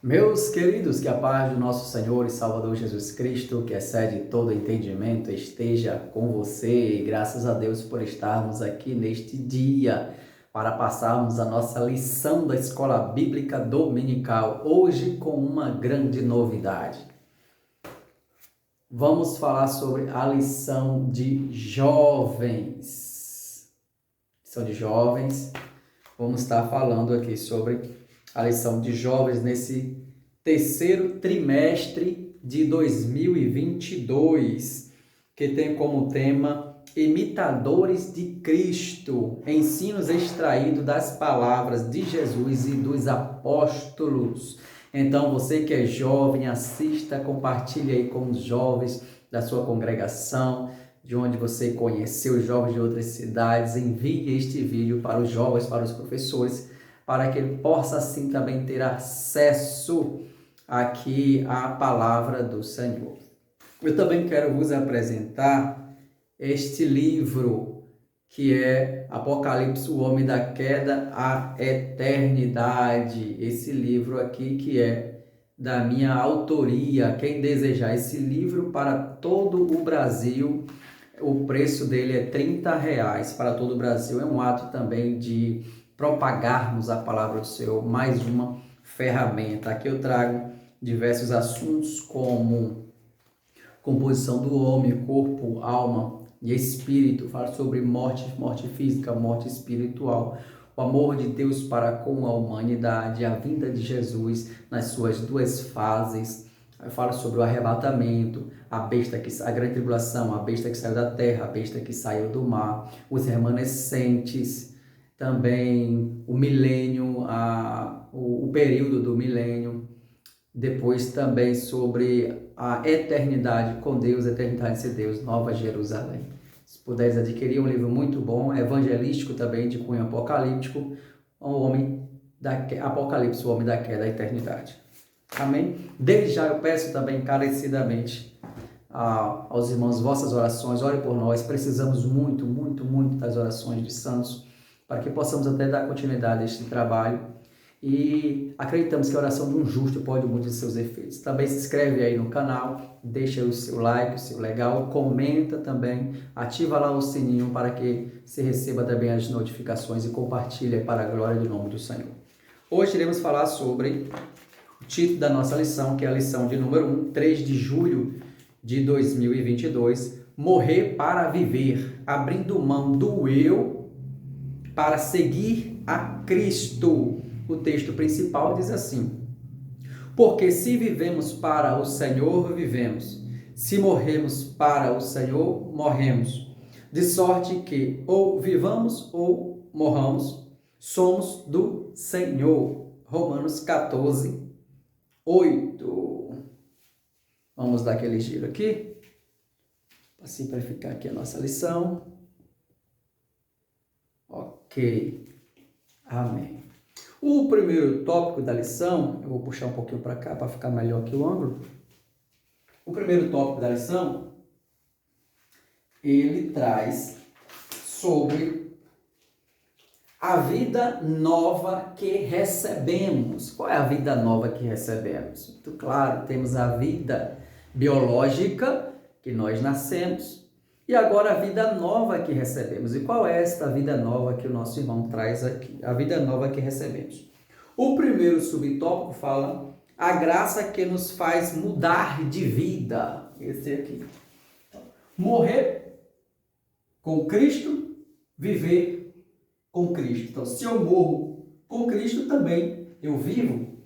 Meus queridos, que a paz do nosso Senhor e Salvador Jesus Cristo, que excede todo entendimento, esteja com você. E graças a Deus por estarmos aqui neste dia para passarmos a nossa lição da Escola Bíblica Dominical, hoje com uma grande novidade. Vamos falar sobre a lição de jovens. Lição de jovens. Vamos estar falando aqui sobre a lição de jovens nesse terceiro trimestre de 2022, que tem como tema Imitadores de Cristo, ensinos extraídos das palavras de Jesus e dos apóstolos. Então, você que é jovem, assista, compartilhe aí com os jovens da sua congregação, de onde você conheceu os jovens de outras cidades, envie este vídeo para os jovens, para os professores, para que ele possa assim também ter acesso aqui à palavra do Senhor. Eu também quero vos apresentar este livro que é Apocalipse, o Homem da Queda, a Eternidade. Esse livro aqui que é da minha autoria. Quem desejar esse livro para todo o Brasil, o preço dele é R$30 para todo o Brasil. É um ato também de propagarmos a palavra do Senhor, mais uma ferramenta. Aqui eu trago diversos assuntos como composição do homem, corpo, alma e espírito. Falo sobre morte física, morte espiritual, o amor de Deus para com a humanidade, a vinda de Jesus nas suas duas fases. Eu falo sobre o arrebatamento, a grande tribulação, a besta que saiu da terra, a besta que saiu do mar, os remanescentes, também o milênio, o período do milênio, depois também sobre a eternidade com Deus, a eternidade de Deus, Nova Jerusalém. Se puderes adquirir, um livro muito bom, evangelístico também, de cunho apocalíptico, Apocalipse, o Homem da Queda, a Eternidade. Amém? Desde já eu peço também encarecidamente aos irmãos vossas orações, ore por nós, precisamos muito das orações de santos, para que possamos até dar continuidade a este trabalho, e acreditamos que a oração de um justo pode muitos de seus efeitos. Também se inscreve aí no canal, deixa aí o seu like, o seu legal, comenta também, ativa lá o sininho para que se receba também as notificações e compartilha para a glória do nome do Senhor. Hoje iremos falar sobre o título da nossa lição, que é a lição de número 1, 3 de julho de 2022, Morrer para Viver, abrindo mão do eu para seguir a Cristo. O texto principal diz assim: porque se vivemos para o Senhor, vivemos. Se morremos para o Senhor, morremos. De sorte que ou vivamos ou morramos, somos do Senhor. Romanos 14, 8. Vamos dar aquele giro aqui, assim para ficar aqui a nossa lição. Ok. Amém. O primeiro tópico da lição, eu vou puxar um pouquinho para cá para ficar melhor aqui o ângulo. O primeiro tópico da lição, ele traz sobre a vida nova que recebemos. Qual é a vida nova que recebemos? Muito claro, temos a vida biológica, que nós nascemos, e agora a vida nova que recebemos. E qual é esta vida nova que o nosso irmão traz aqui? A vida nova que recebemos. O primeiro subtópico fala a graça que nos faz mudar de vida. Esse aqui. Morrer com Cristo, viver com Cristo. Então, se eu morro com Cristo, também eu vivo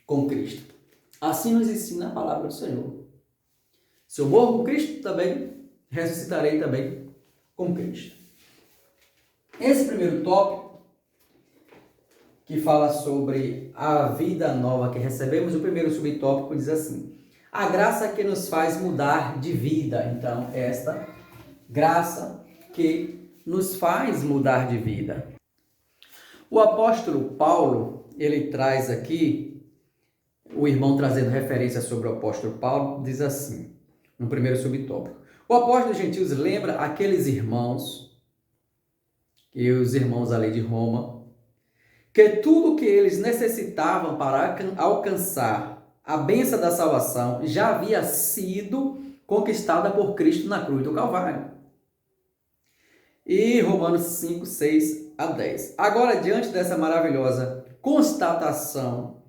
com Cristo. Assim nos ensina a palavra do Senhor. Se eu morro com Cristo, também ressuscitarei também com Cristo. Esse primeiro tópico, que fala sobre a vida nova que recebemos, o primeiro subtópico diz assim: a graça que nos faz mudar de vida. Então, esta graça que nos faz mudar de vida. O apóstolo Paulo, ele traz aqui, o irmão trazendo referência sobre o apóstolo Paulo, diz assim, no primeiro subtópico: o apóstolo Gentios lembra aqueles irmãos, e os irmãos ali de Roma, que tudo que eles necessitavam para alcançar a bênção da salvação já havia sido conquistada por Cristo na cruz do Calvário. E Romanos 5, 6 a 10. Agora, diante dessa maravilhosa constatação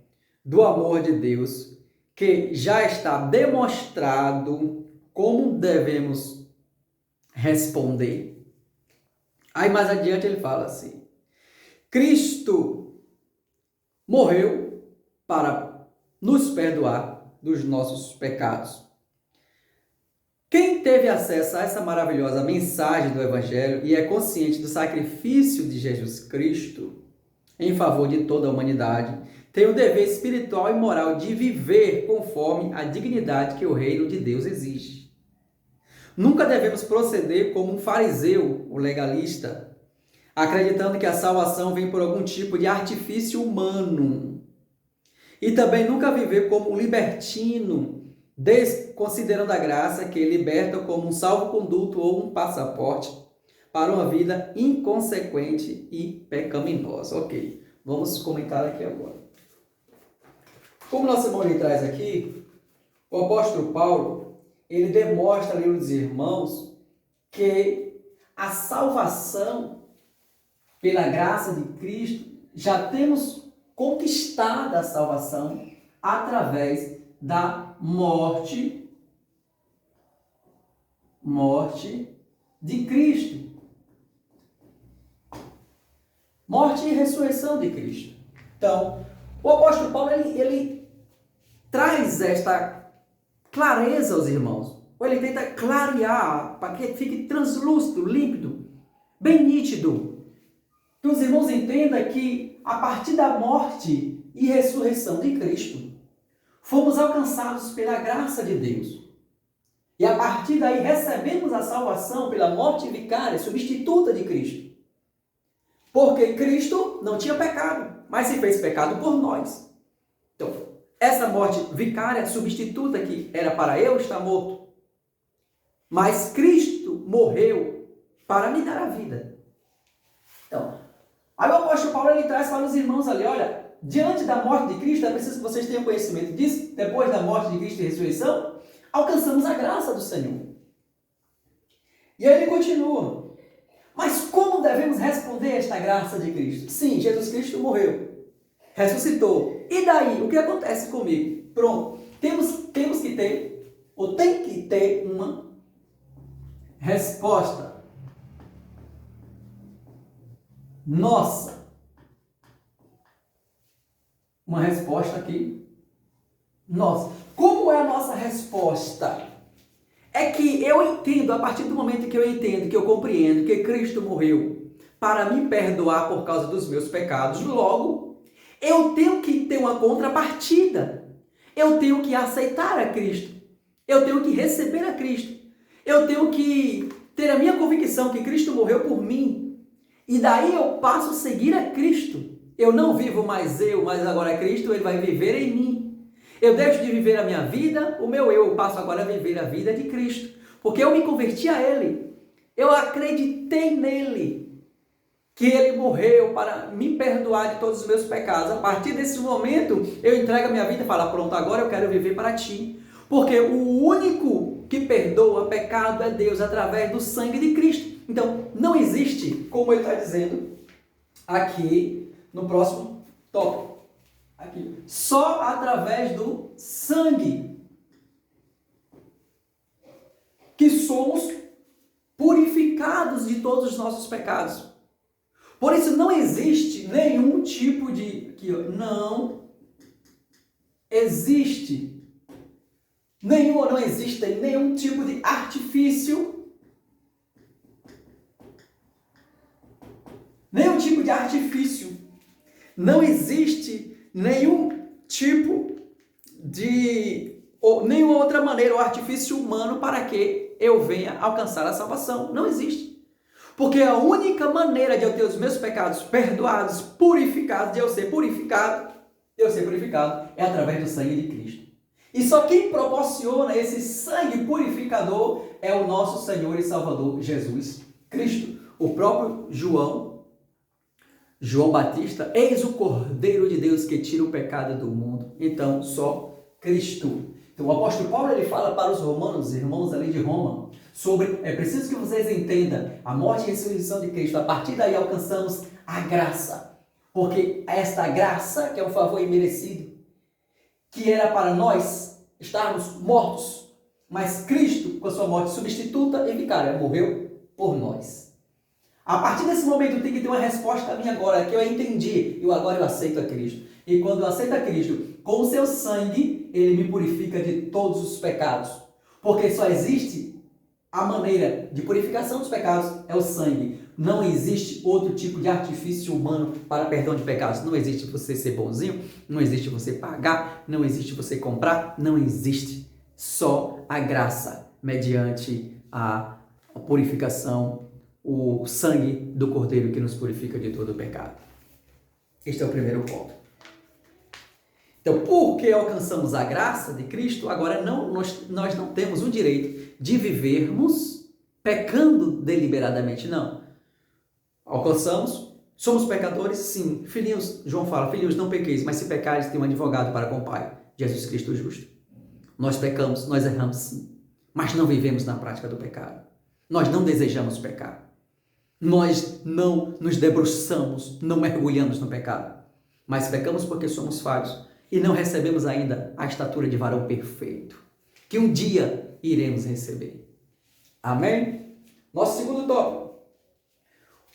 do amor de Deus, que já está demonstrado, como devemos responder? Aí mais adiante ele fala assim: Cristo morreu para nos perdoar dos nossos pecados. Quem teve acesso a essa maravilhosa mensagem do Evangelho e é consciente do sacrifício de Jesus Cristo em favor de toda a humanidade, tem o dever espiritual e moral de viver conforme a dignidade que o reino de Deus exige. Nunca devemos proceder como um fariseu, o legalista, acreditando que a salvação vem por algum tipo de artifício humano. E também nunca viver como um libertino, desconsiderando a graça que liberta como um salvo-conduto ou um passaporte para uma vida inconsequente e pecaminosa. Ok, vamos comentar aqui agora. Como nosso irmão lhe traz aqui, o apóstolo Paulo, ele demonstra ali aos irmãos que a salvação pela graça de Cristo, já temos conquistado a salvação através da morte de Cristo. Morte e ressurreição de Cristo. Então, o apóstolo Paulo, ele traz esta clareza aos irmãos. Ou ele tenta clarear para que fique translúcido, límpido, bem nítido. Que os irmãos entendam que a partir da morte e ressurreição de Cristo, fomos alcançados pela graça de Deus. E a partir daí recebemos a salvação pela morte vicária, substituta de Cristo. Porque Cristo não tinha pecado, mas se fez pecado por nós. Então, essa morte vicária, substituta, que era para eu estar morto, mas Cristo morreu para me dar a vida. Então, aí o apóstolo Paulo, ele traz para os irmãos ali, olha, diante da morte de Cristo, é preciso que vocês tenham conhecimento disso, depois da morte de Cristo e ressurreição, alcançamos a graça do Senhor. E aí ele continua, mas como devemos responder a esta graça de Cristo? Sim, Jesus Cristo morreu, ressuscitou, e daí, o que acontece comigo? Pronto, temos que ter, ou tem que ter uma resposta nossa. Uma resposta aqui nossa. Como é a nossa resposta? É que eu entendo, a partir do momento que eu entendo, que eu compreendo que Cristo morreu para me perdoar por causa dos meus pecados, logo, eu tenho que ter uma contrapartida. Eu tenho que aceitar a Cristo. Eu tenho que receber a Cristo. Eu tenho que ter a minha convicção que Cristo morreu por mim. E daí eu passo a seguir a Cristo. Eu não vivo mais eu, mas agora Cristo, ele vai viver em mim. Eu deixo de viver a minha vida, o meu eu passo agora a viver a vida de Cristo. Porque eu me converti a Ele. Eu acreditei nele. Que Ele morreu para me perdoar de todos os meus pecados. A partir desse momento, eu entrego a minha vida e falo, pronto, agora eu quero viver para Ti. Porque o único que perdoa pecado é Deus, através do sangue de Cristo. Então, não existe, como ele está dizendo aqui no próximo tópico. Aqui. Só através do sangue que somos purificados de todos os nossos pecados. Por isso não existe nenhum tipo de... não existe não existe nenhum tipo de artifício. Nenhum tipo de artifício. Não existe nenhum tipo de... ou nenhuma outra maneira, ou artifício humano para que eu venha alcançar a salvação. Não existe. Porque a única maneira de eu ter os meus pecados perdoados, purificados, de eu ser purificado, é através do sangue de Cristo. E só quem proporciona esse sangue purificador é o nosso Senhor e Salvador Jesus Cristo. O próprio João, João Batista, eis o Cordeiro de Deus que tira o pecado do mundo. Então, só Cristo. Então, o apóstolo Paulo, ele fala para os romanos, irmãos ali de Roma, sobre, é preciso que vocês entendam, a morte e a ressurreição de Cristo. A partir daí alcançamos a graça. Porque esta graça, que é um favor imerecido, que era para nós estarmos mortos, mas Cristo, com a sua morte substituta e vicária, morreu por nós. A partir desse momento tem que ter uma resposta a mim agora, que eu entendi, agora eu aceito a Cristo. E quando eu aceito a Cristo, com o seu sangue, ele me purifica de todos os pecados. Porque só existe a maneira de purificação dos pecados, é o sangue. Não existe outro tipo de artifício humano para perdão de pecados. Não existe você ser bonzinho, não existe você pagar, não existe você comprar, não existe. Só a graça, mediante a purificação, o sangue do Cordeiro que nos purifica de todo o pecado. Este é o primeiro ponto. Então, porque alcançamos a graça de Cristo, agora nós não temos o direito de vivermos pecando deliberadamente, não. Alcançamos, somos pecadores, sim. Filhinhos, João fala, filhinhos, não pequeis, mas se pecares, tem um advogado para com o Pai, Jesus Cristo justo. Nós pecamos, nós erramos sim, mas não vivemos na prática do pecado. Nós não desejamos pecar. Nós não nos debruçamos, não mergulhamos no pecado. Mas pecamos porque somos falhos e não recebemos ainda a estatura de varão perfeito, que um dia iremos receber. Amém? Nosso segundo tópico.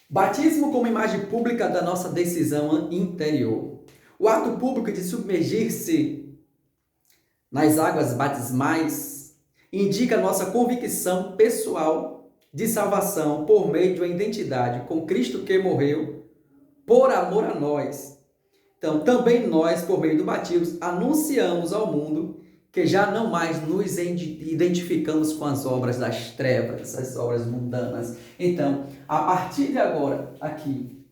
Batismo como imagem pública da nossa decisão interior. O ato público de submergir-se nas águas batismais indica nossa convicção pessoal de salvação por meio de uma identidade com Cristo que morreu por amor a nós. Então, também nós, por meio do batismo, anunciamos ao mundo que já não mais nos identificamos com as obras das trevas, as obras mundanas. Então, a partir de agora, aqui,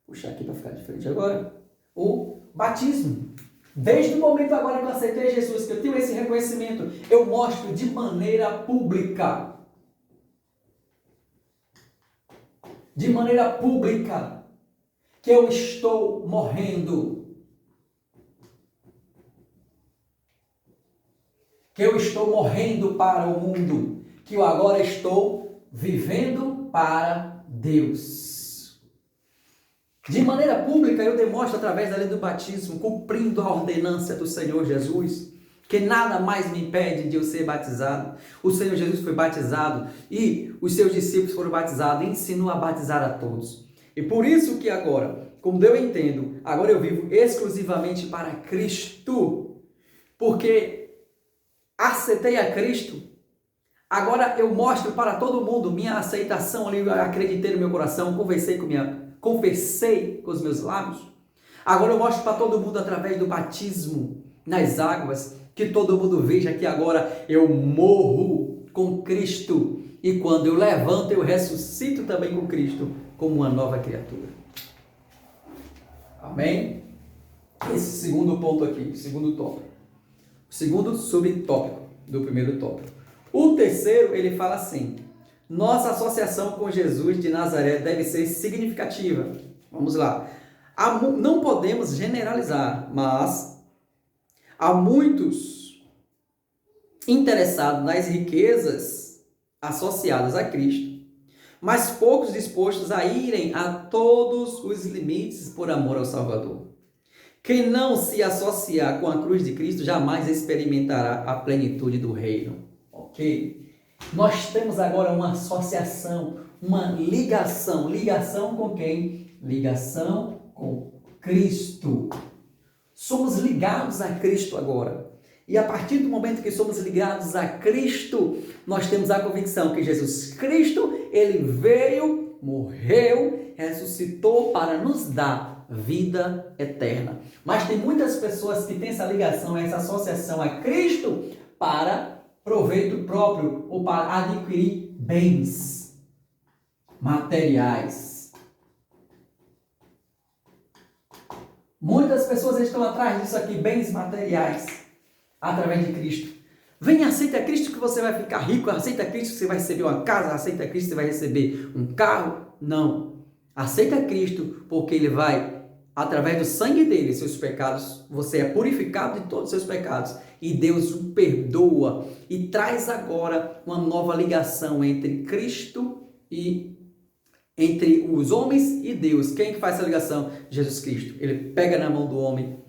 puxar aqui para ficar diferente agora, o batismo. Desde o momento agora que eu aceitei Jesus, que eu tenho esse reconhecimento, eu mostro de maneira pública. De maneira pública, que eu estou morrendo. Que eu estou morrendo para o mundo, que eu agora estou vivendo para Deus. De maneira pública, eu demonstro através da lei do batismo, cumprindo a ordenança do Senhor Jesus, que nada mais me impede de eu ser batizado. O Senhor Jesus foi batizado e os seus discípulos foram batizados e ensinou a batizar a todos. E por isso que agora, como eu entendo, agora eu vivo exclusivamente para Cristo, porque aceitei a Cristo, agora eu mostro para todo mundo minha aceitação ali, eu acreditei no meu coração, confessei com os meus lábios. Agora eu mostro para todo mundo através do batismo nas águas, que todo mundo veja que agora eu morro com Cristo e quando eu levanto eu ressuscito também com Cristo como uma nova criatura. Amém? Esse segundo ponto aqui, segundo tópico. O segundo subtópico do primeiro tópico. O terceiro, ele fala assim: nossa associação com Jesus de Nazaré deve ser significativa. Vamos lá. Não podemos generalizar, mas há muitos interessados nas riquezas associadas a Cristo, mas poucos dispostos a irem a todos os limites por amor ao Salvador. Quem não se associar com a cruz de Cristo jamais experimentará a plenitude do reino. Ok? Nós temos agora uma associação, uma ligação. Ligação com quem? Ligação com Cristo. Somos ligados a Cristo agora. E a partir do momento que somos ligados a Cristo, nós temos a convicção que Jesus Cristo, ele veio, morreu, ressuscitou para nos dar vida eterna. Mas tem muitas pessoas que têm essa ligação, essa associação a Cristo para proveito próprio ou para adquirir bens materiais. Muitas pessoas estão atrás disso aqui, bens materiais, através de Cristo. Vem, aceita Cristo que você vai ficar rico, aceita Cristo que você vai receber uma casa, aceita Cristo que você vai receber um carro. Não. Aceita Cristo porque Ele vai, através do sangue dele, seus pecados, você é purificado de todos os seus pecados. E Deus o perdoa e traz agora uma nova ligação entre Cristo e entre os homens e Deus. Quem que faz essa ligação? Jesus Cristo. Ele pega na mão do homem,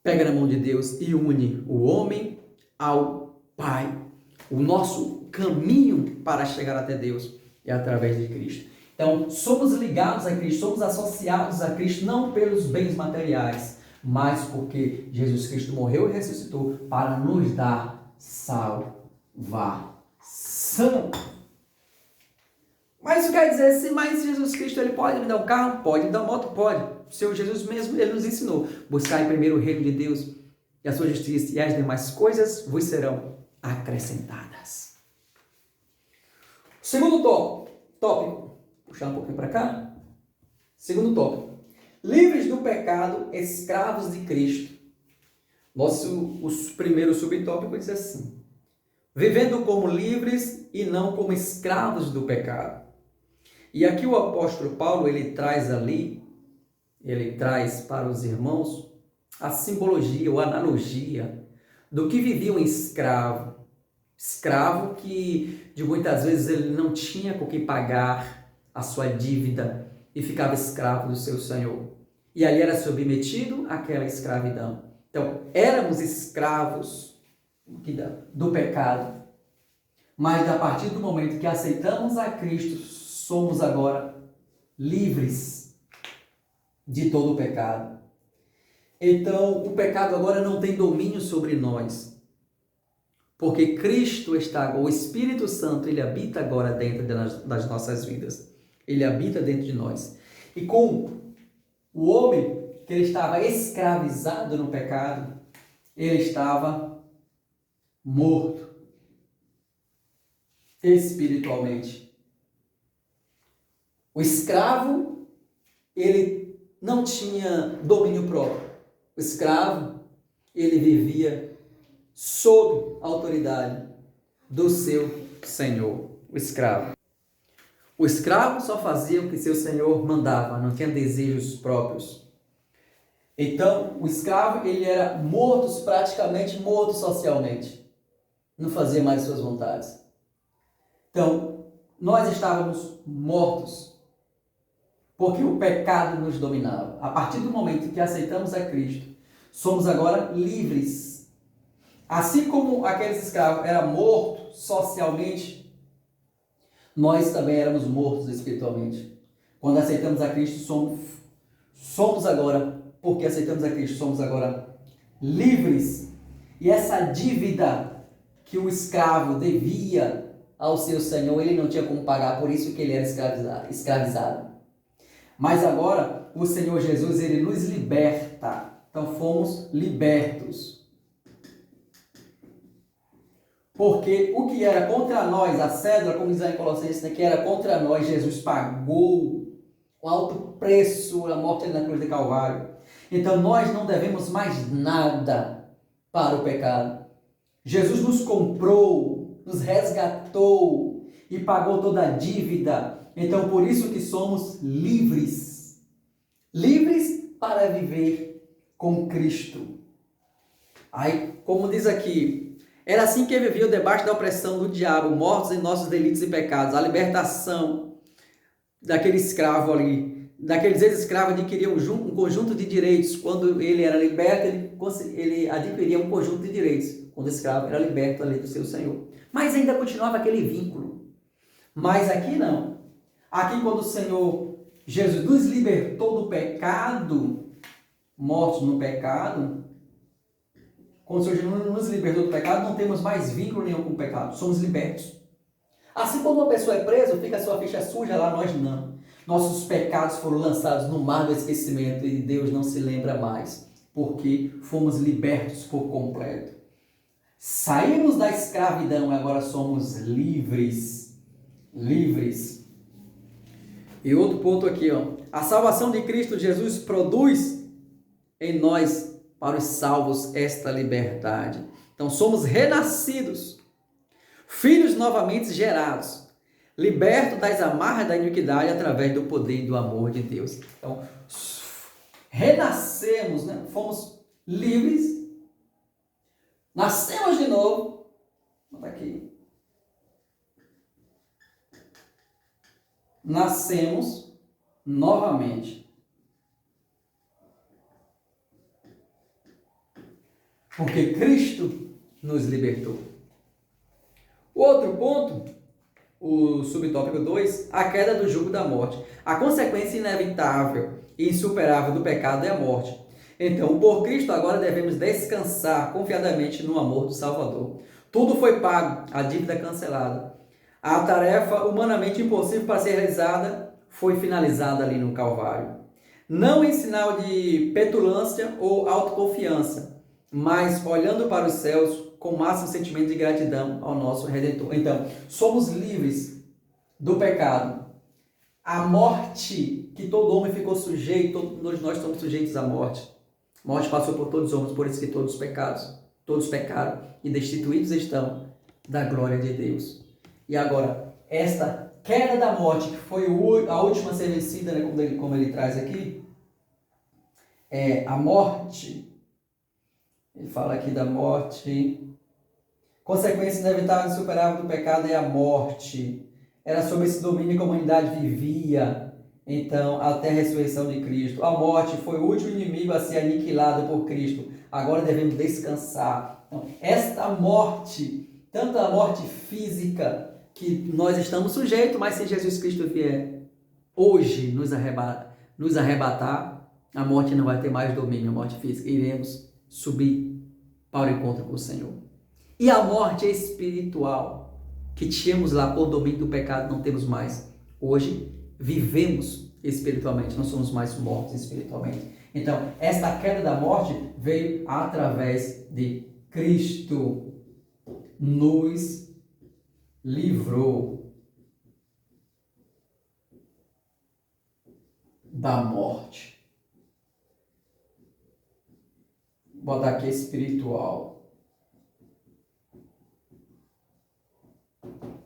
pega na mão de Deus e une o homem ao Pai. O nosso caminho para chegar até Deus é através de Cristo. Então, somos ligados a Cristo, somos associados a Cristo não pelos bens materiais, mas porque Jesus Cristo morreu e ressuscitou para nos dar salvação. Mas isso quer dizer assim, mas Jesus Cristo ele pode me dar um carro? Pode. Me dar uma moto? Pode. O Senhor Jesus mesmo, ele nos ensinou. Buscar em primeiro o reino de Deus e a sua justiça, e as demais coisas vos serão acrescentadas. Segundo tópico. Puxar um pouquinho para cá. Segundo tópico. Livres do pecado, escravos de Cristo. O primeiro subtópico diz assim: vivendo como livres e não como escravos do pecado. E aqui o apóstolo Paulo, ele traz para os irmãos a simbologia ou analogia do que vivia um escravo. Escravo que, de muitas vezes, ele não tinha com que pagar a sua dívida e ficava escravo do seu senhor. E ali era submetido àquela escravidão. Então, éramos escravos do pecado, mas a partir do momento que aceitamos a Cristo, somos agora livres de todo o pecado. Então, o pecado agora não tem domínio sobre nós, porque Cristo está, o Espírito Santo, ele habita agora dentro das nossas vidas. Ele habita dentro de nós. E com o homem que ele estava escravizado no pecado, ele estava morto espiritualmente. O escravo, ele não tinha domínio próprio. O escravo, ele vivia sob a autoridade do seu senhor, o escravo. O escravo só fazia o que seu senhor mandava, não tinha desejos próprios. Então, o escravo, ele era morto, praticamente morto socialmente. Não fazia mais suas vontades. Então, nós estávamos mortos, porque o pecado nos dominava. A partir do momento que aceitamos a Cristo, somos agora livres. Assim como aqueles escravos eram mortos socialmente, nós também éramos mortos espiritualmente. Quando aceitamos a Cristo, somos agora, porque aceitamos a Cristo, somos agora livres. E essa dívida que o escravo devia ao seu senhor, ele não tinha como pagar, por isso que ele era escravizado. Mas agora, o Senhor Jesus, ele nos liberta. Então, fomos libertos. Porque o que era contra nós, a cédula, como diz lá em Colossenses, que era contra nós, Jesus pagou um alto preço, a morte na cruz de Calvário. Então, nós não devemos mais nada para o pecado. Jesus nos comprou, nos resgatou e pagou toda a dívida. Então, por isso que somos livres. Livres para viver com Cristo. Aí, como diz aqui, era assim que viviam debaixo da opressão do diabo, mortos em nossos delitos e pecados. A libertação daquele escravo ali, daqueles ex-escravos adquiriam um conjunto de direitos. Quando ele era liberto, ele adquiria um conjunto de direitos. Quando o escravo era liberto ali do seu senhor. Mas ainda continuava aquele vínculo. Mas aqui não. Aqui quando o Senhor Jesus nos libertou do pecado, mortos no pecado, quando o Senhor Jesus nos libertou do pecado, não temos mais vínculo nenhum com o pecado. Somos libertos. Assim como uma pessoa é presa, fica a sua ficha suja lá, nós não. Nossos pecados foram lançados no mar do esquecimento e Deus não se lembra mais, porque fomos libertos por completo. Saímos da escravidão e agora somos livres. Livres. E outro ponto aqui, a salvação de Cristo Jesus produz em nós, para os salvos, esta liberdade. Então somos renascidos, filhos novamente gerados, liberto das amarras da iniquidade através do poder e do amor de Deus. Então, renascemos, né? Fomos livres, nascemos de novo. Vou botar aqui. Nascemos novamente. Porque Cristo nos libertou. O outro ponto, o subtópico 2, a queda do jugo da morte. A consequência inevitável e insuperável do pecado é a morte. Então, por Cristo agora devemos descansar confiadamente no amor do Salvador. Tudo foi pago, a dívida cancelada. A tarefa humanamente impossível para ser realizada foi finalizada ali no Calvário. Não em sinal de petulância ou autoconfiança, mas olhando para os céus com o máximo sentimento de gratidão ao nosso Redentor. Então, somos livres do pecado. A morte que todo homem ficou sujeito, todos nós estamos sujeitos à morte. A morte passou por todos os homens, por isso que todos pecaram e destituídos estão da glória de Deus. E agora, esta queda da morte, que foi a última a ser vencida, né, como ele traz aqui, a morte. Ele fala aqui da morte. Consequência inevitável e insuperável do pecado é a morte. Era sob esse domínio que a humanidade vivia, então, até a ressurreição de Cristo. A morte foi o último inimigo a ser aniquilado por Cristo. Agora devemos descansar. Então, esta morte, tanto a morte física, que nós estamos sujeitos, mas se Jesus Cristo vier hoje nos arrebatar, a morte não vai ter mais domínio, a morte física. Iremos subir para o encontro com o Senhor. E a morte espiritual, que tínhamos lá por domínio do pecado, não temos mais. Hoje, vivemos espiritualmente, não somos mais mortos espiritualmente. Então, esta queda da morte veio através de Cristo. Nos livrou da morte. Vou botar aqui espiritual.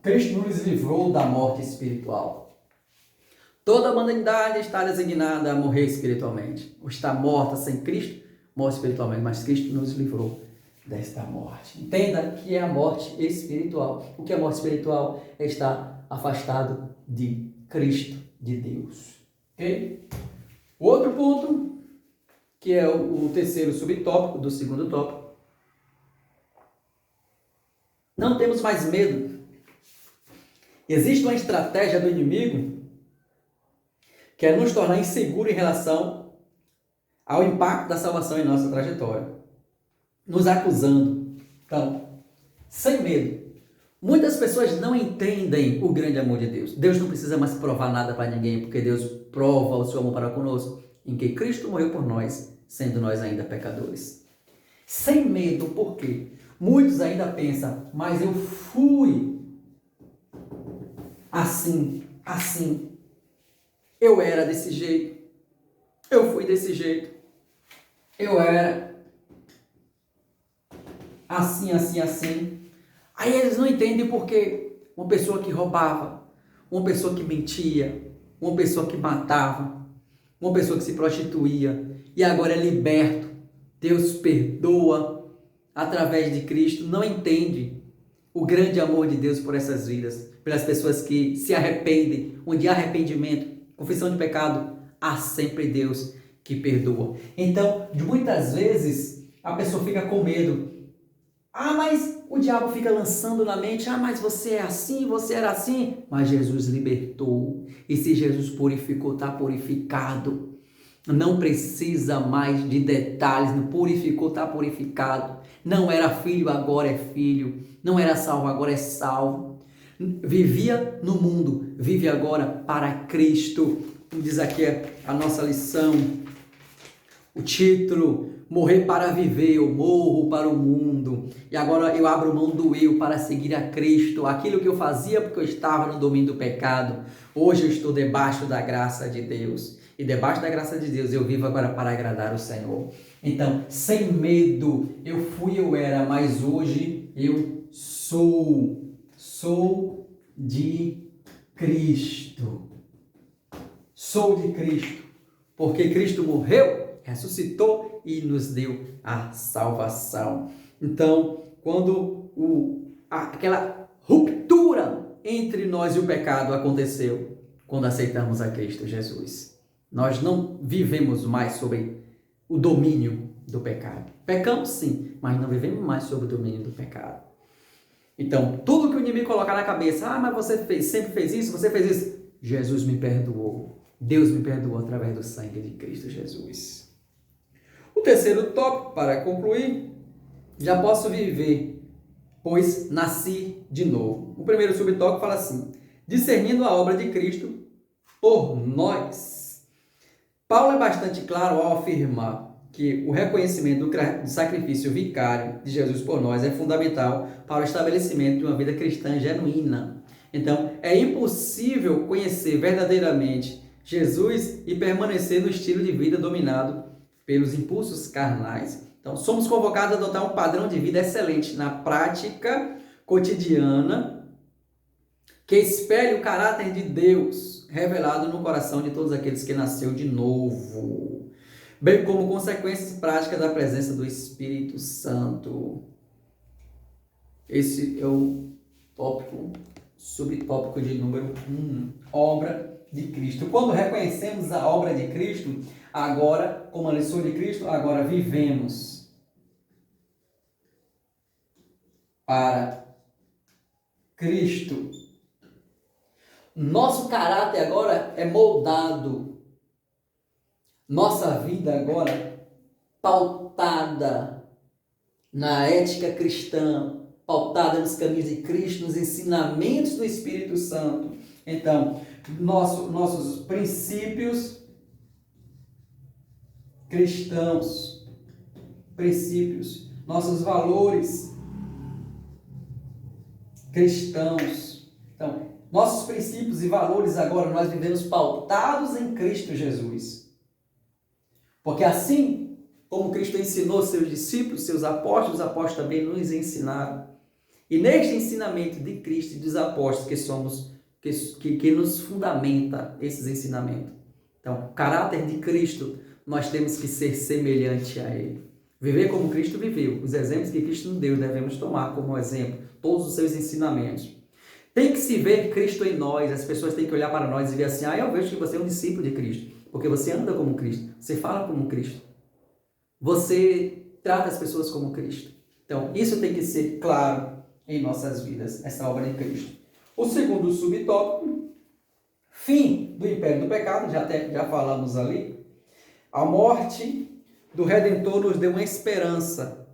Cristo nos livrou da morte espiritual. Toda a humanidade está designada a morrer espiritualmente. Ou está morta sem Cristo, morre espiritualmente, mas Cristo nos livrou desta morte. Entenda que é a morte espiritual. O que é a morte espiritual? É estar afastado de Cristo, de Deus. Ok? O outro ponto, que é o terceiro subtópico do segundo tópico. Não temos mais medo. Existe uma estratégia do inimigo que é nos tornar inseguro em relação ao impacto da salvação em nossa trajetória, nos acusando. Então, sem medo. Muitas pessoas não entendem o grande amor de Deus. Deus não precisa mais provar nada para ninguém, porque Deus prova o seu amor para conosco, em que Cristo morreu por nós, sendo nós ainda pecadores. Sem medo, por quê? Muitos ainda pensam, mas eu fui assim. Eu era desse jeito. Eu fui desse jeito. Eu era assim. Aí eles não entendem porque uma pessoa que roubava, uma pessoa que mentia, uma pessoa que matava, uma pessoa que se prostituía e agora é liberto, Deus perdoa através de Cristo, não entende o grande amor de Deus por essas vidas, pelas pessoas que se arrependem, onde há arrependimento, confissão de pecado, há sempre Deus que perdoa. Então, muitas vezes, a pessoa fica com medo. Mas o diabo fica lançando na mente, mas você é assim, você era assim. Mas Jesus libertou. E se Jesus purificou, está purificado. Não precisa mais de detalhes. Purificou, está purificado. Não era filho, agora é filho. Não era salvo, agora é salvo. Vivia no mundo, vive agora para Cristo. Diz aqui a nossa lição, o título: morrer para viver, eu morro para o mundo. E agora eu abro mão do eu para seguir a Cristo. Aquilo que eu fazia porque eu estava no domínio do pecado, hoje eu estou debaixo da graça de Deus. E debaixo da graça de Deus eu vivo agora para agradar o Senhor. Então, sem medo, eu fui, eu era, mas hoje eu sou de Cristo. Sou de Cristo, porque Cristo morreu, ressuscitou e nos deu a salvação. Então, quando aquela ruptura entre nós e o pecado aconteceu, quando aceitamos a Cristo Jesus, nós não vivemos mais sob o domínio do pecado. Pecamos sim, mas não vivemos mais sob o domínio do pecado. Então, tudo que o inimigo colocar na cabeça, mas você sempre fez isso, você fez isso, Jesus me perdoou. Deus me perdoou através do sangue de Cristo Jesus. O terceiro tópico, para concluir, já posso viver, pois nasci de novo. O primeiro subtópico fala assim, discernindo a obra de Cristo por nós. Paulo é bastante claro ao afirmar que o reconhecimento do sacrifício vicário de Jesus por nós é fundamental para o estabelecimento de uma vida cristã genuína. Então, é impossível conhecer verdadeiramente Jesus e permanecer no estilo de vida dominado pelos impulsos carnais. Então, somos convocados a adotar um padrão de vida excelente na prática cotidiana que espelhe o caráter de Deus revelado no coração de todos aqueles que nasceu de novo, bem como consequências práticas da presença do Espírito Santo. Esse é o subtópico de número 1, obra de Cristo. Quando reconhecemos a obra de Cristo, agora, como eu sou de Cristo, agora vivemos para Cristo. Nosso caráter agora é moldado. Nossa vida agora pautada na ética cristã, pautada nos caminhos de Cristo, nos ensinamentos do Espírito Santo. Então, nossos princípios cristãos, nossos valores cristãos. Então, nossos princípios e valores agora nós vivemos pautados em Cristo Jesus. Porque assim como Cristo ensinou seus discípulos, seus apóstolos, os apóstolos também nos ensinaram. E neste ensinamento de Cristo e dos apóstolos que nos fundamenta esses ensinamentos. Então, o caráter de Cristo, nós temos que ser semelhante a Ele. Viver como Cristo viveu. Os exemplos que Cristo nos deu, devemos tomar como exemplo todos os seus ensinamentos. Tem que se ver Cristo em nós. As pessoas têm que olhar para nós e ver assim, eu vejo que você é um discípulo de Cristo. Porque você anda como Cristo. Você fala como Cristo. Você trata as pessoas como Cristo. Então, isso tem que ser claro em nossas vidas, essa obra de Cristo. O segundo subtópico, fim do império do pecado, já falamos ali. A morte do Redentor nos deu uma esperança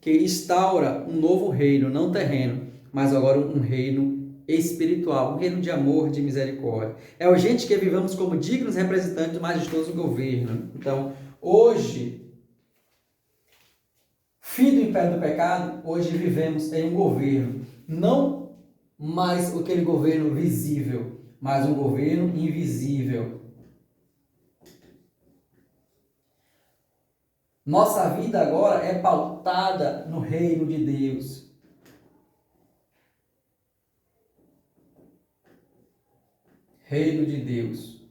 que instaura um novo reino, não terreno, mas agora um reino espiritual, um reino de amor, de misericórdia. É urgente que vivamos como dignos representantes do majestoso governo. Então, hoje, fim do império do pecado, hoje vivemos em um governo, não mais aquele governo visível, mas um governo invisível. Nossa vida agora é pautada no reino de Deus. Reino de Deus.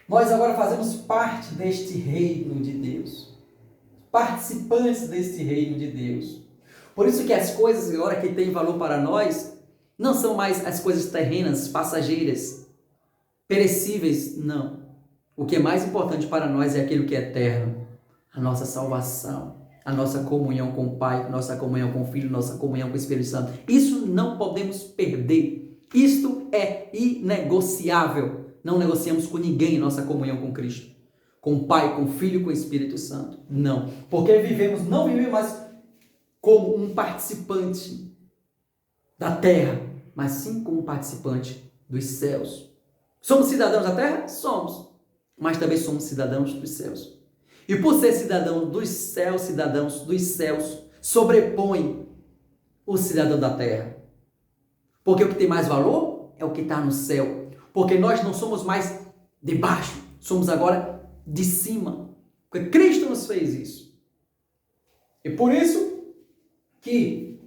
Nós agora fazemos parte deste reino de Deus. Participantes deste reino de Deus. Por isso que as coisas agora que têm valor para nós não são mais as coisas terrenas, passageiras, perecíveis, não. O que é mais importante para nós é aquilo que é eterno. A nossa salvação, a nossa comunhão com o Pai, a nossa comunhão com o Filho, a nossa comunhão com o Espírito Santo. Isso não podemos perder. Isto é inegociável. Não negociamos com ninguém nossa comunhão com Cristo. Com o Pai, com o Filho, com o Espírito Santo. Não. Porque não vivemos mais como um participante da terra, mas sim como um participante dos céus. Somos cidadãos da terra? Somos. Mas também somos cidadãos dos céus. E por ser cidadãos dos céus, sobrepõe o cidadão da terra. Porque o que tem mais valor é o que está no céu. Porque nós não somos mais de baixo, somos agora de cima. Porque Cristo nos fez isso. E por isso que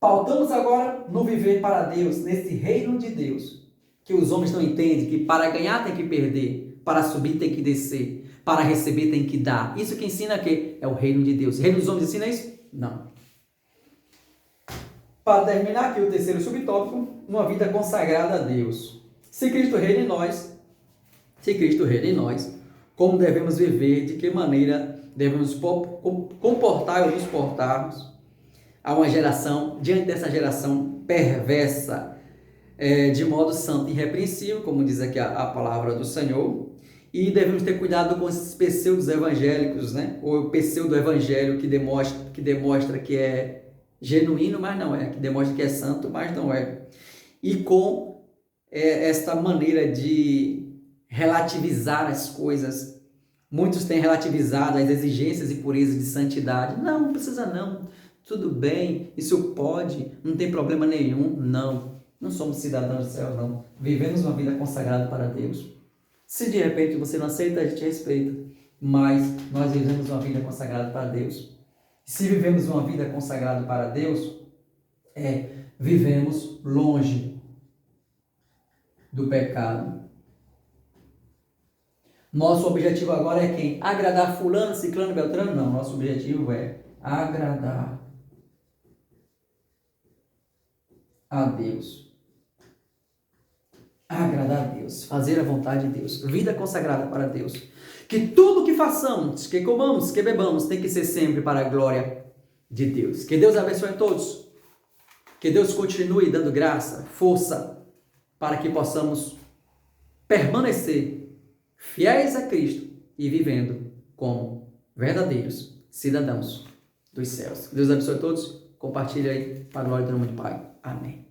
Pautamos agora no viver para Deus, nesse reino de Deus, que os homens não entendem, que para ganhar tem que perder, para subir tem que descer, para receber tem que dar. Isso que ensina que é o reino de Deus. O reino dos homens ensina isso? Não. Para terminar aqui o terceiro subtópico, uma vida consagrada a Deus. Se Cristo reina em nós, como devemos viver, de que maneira devemos comportar ou nos portarmos a uma geração, diante dessa geração perversa, de modo santo e irrepreensível, como diz aqui a palavra do Senhor, e devemos ter cuidado com esses pseudos evangélicos, né? Ou o pseudo evangelho que demonstra que é genuíno, mas não é, que demonstra que é santo, mas não é. E com esta maneira de relativizar as coisas. Muitos têm relativizado as exigências e purezas de santidade. Não precisa não. Tudo bem, isso pode, não tem problema nenhum. Não somos cidadãos do céu, não. Vivemos uma vida consagrada para Deus. Se de repente você não aceita, a gente respeita. Mas nós vivemos uma vida consagrada para Deus. Se vivemos uma vida consagrada para Deus, vivemos longe do pecado. Nosso objetivo agora é quem? Agradar fulano, ciclano, beltrano? Não, nosso objetivo é agradar a Deus. Agradar a Deus, fazer a vontade de Deus, vida consagrada para Deus. Que tudo que façamos, que comamos, que bebamos, tem que ser sempre para a glória de Deus. Que Deus abençoe a todos. Que Deus continue dando graça, força, para que possamos permanecer fiéis a Cristo e vivendo como verdadeiros cidadãos dos céus. Que Deus abençoe a todos. Compartilhe aí para a glória do nome do Pai. Amém.